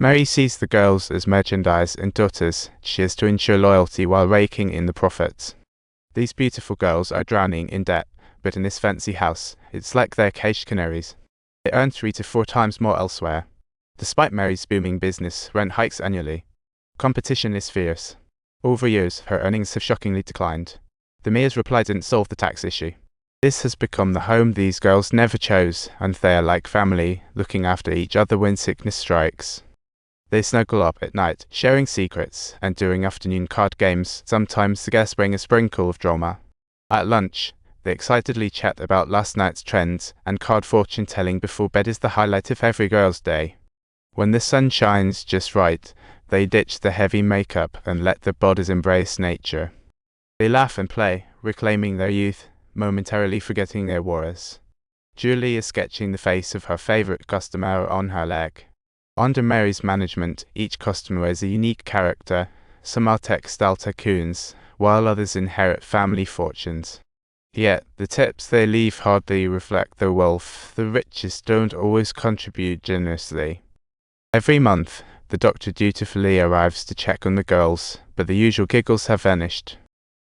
Mary sees the girls as merchandise and daughters she has to ensure loyalty while raking in the profits. These beautiful girls are drowning in debt, but in this fancy house, it's like they're caged canaries. They earn 3 to 4 times more elsewhere. Despite Mary's booming business, rent hikes annually. Competition is fierce. Over years, her earnings have shockingly declined. The mayor's reply didn't solve the tax issue. This has become the home these girls never chose, and they are like family, looking after each other when sickness strikes. They snuggle up at night, sharing secrets, and during afternoon card games, sometimes the guests bring a sprinkle of drama. At lunch, they excitedly chat about last night's trends, and card fortune-telling before bed is the highlight of every girl's day. When the sun shines just right, they ditch the heavy makeup and let their bodies embrace nature. They laugh and play, reclaiming their youth, momentarily forgetting their worries. Julie is sketching the face of her favorite customer on her leg. Under Mary's management, each customer is a unique character. Some are textile tycoons, while others inherit family fortunes. Yet, the tips they leave hardly reflect their wealth. The richest don't always contribute generously. Every month, the doctor dutifully arrives to check on the girls, but the usual giggles have vanished.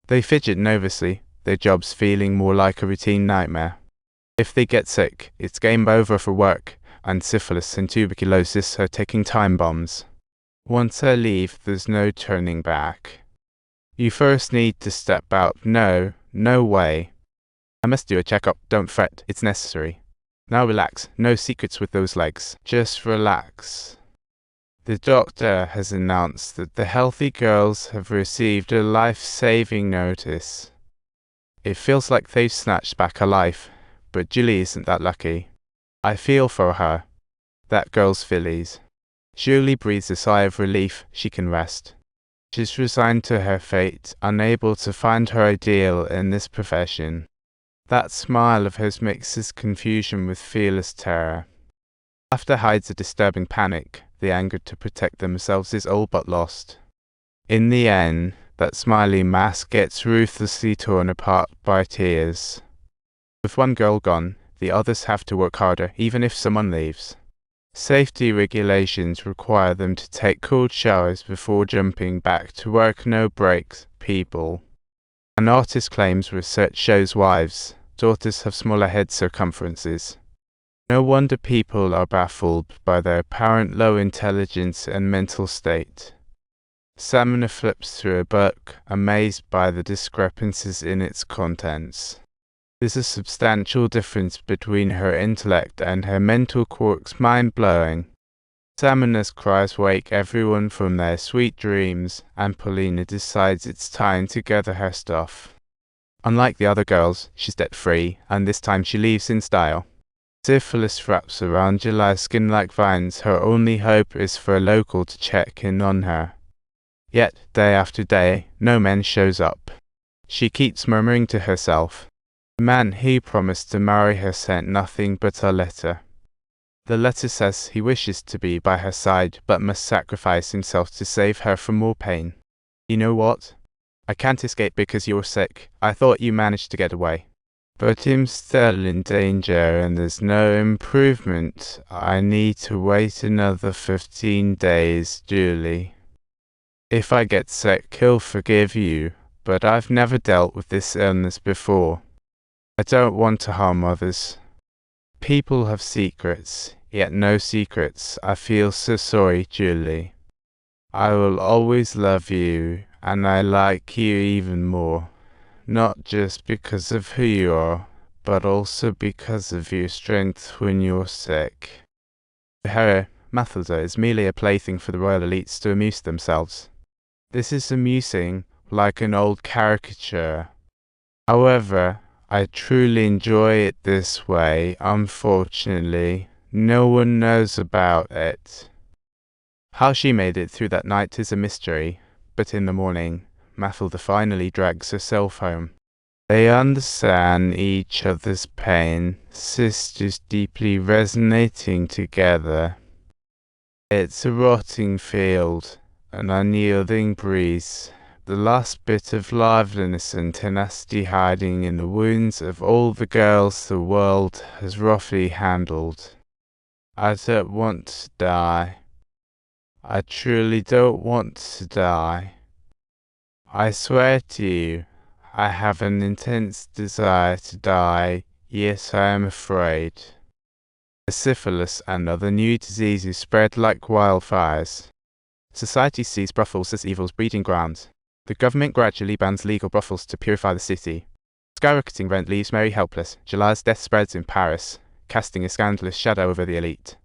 They fidget nervously, their jobs feeling more like a routine nightmare. If they get sick, it's game over for work, and syphilis and tuberculosis are taking time bombs. Once I leave, there's no turning back. You first need to step out. No way. I must do a checkup. Don't fret, it's necessary. Now relax, no secrets with those legs. Just relax. The doctor has announced that the healthy girls have received a life-saving notice. It feels like they've snatched back a life, but Julie isn't that lucky. I feel for her. That girl's fillies. Julie breathes a sigh of relief. She can rest. She's resigned to her fate, unable to find her ideal in this profession. That smile of hers mixes confusion with fearless terror. Laughter hides a disturbing panic. The anger to protect themselves is all but lost. In the end, that smiley mask gets ruthlessly torn apart by tears. With one girl gone, the others have to work harder, even if someone leaves. Safety regulations require them to take cold showers before jumping back to work. No breaks, people. An artist claims research shows wives, daughters have smaller head circumferences. No wonder people are baffled by their apparent low intelligence and mental state. Samina flips through a book, amazed by the discrepancies in its contents. There's a substantial difference between her intellect and her mental quirks, mind-blowing. Samina's cries wake everyone from their sweet dreams, and Paulina decides it's time to gather her stuff. Unlike the other girls, she's debt-free, and this time she leaves in style. Syphilis wraps around July's skin like vines. Her only hope is for a local to check in on her. Yet, day after day, no man shows up. She keeps murmuring to herself. The man he promised to marry her sent nothing but a letter. The letter says he wishes to be by her side, but must sacrifice himself to save her from more pain. You know what? I can't escape because you're sick. I thought you managed to get away. But I'm still in danger and there's no improvement. I need to wait another 15 days, Julie. If I get sick, he'll forgive you, but I've never dealt with this illness before. I don't want to harm others. People have secrets, yet no secrets. I feel so sorry, Julie. I will always love you, and I like you even more. Not just because of who you are, but also because of your strength when you're sick. To her, Mathilda is merely a plaything for the royal elites to amuse themselves. This is amusing, like an old caricature. However, I truly enjoy it this way. Unfortunately, no one knows about it. How she made it through that night is a mystery, but in the morning, Mathilda finally drags herself home. They understand each other's pain, sisters deeply resonating together. It's a rotting field, an unyielding breeze, the last bit of liveliness and tenacity hiding in the wounds of all the girls the world has roughly handled. I don't want to die. I truly don't want to die. I swear to you, I have an intense desire to die, yet I am afraid. Syphilis and other new diseases spread like wildfires. Society sees brothels as evil's breeding ground. The government gradually bans legal brothels to purify the city. Skyrocketing rent leaves Mary helpless. July's death spreads in Paris, casting a scandalous shadow over the elite.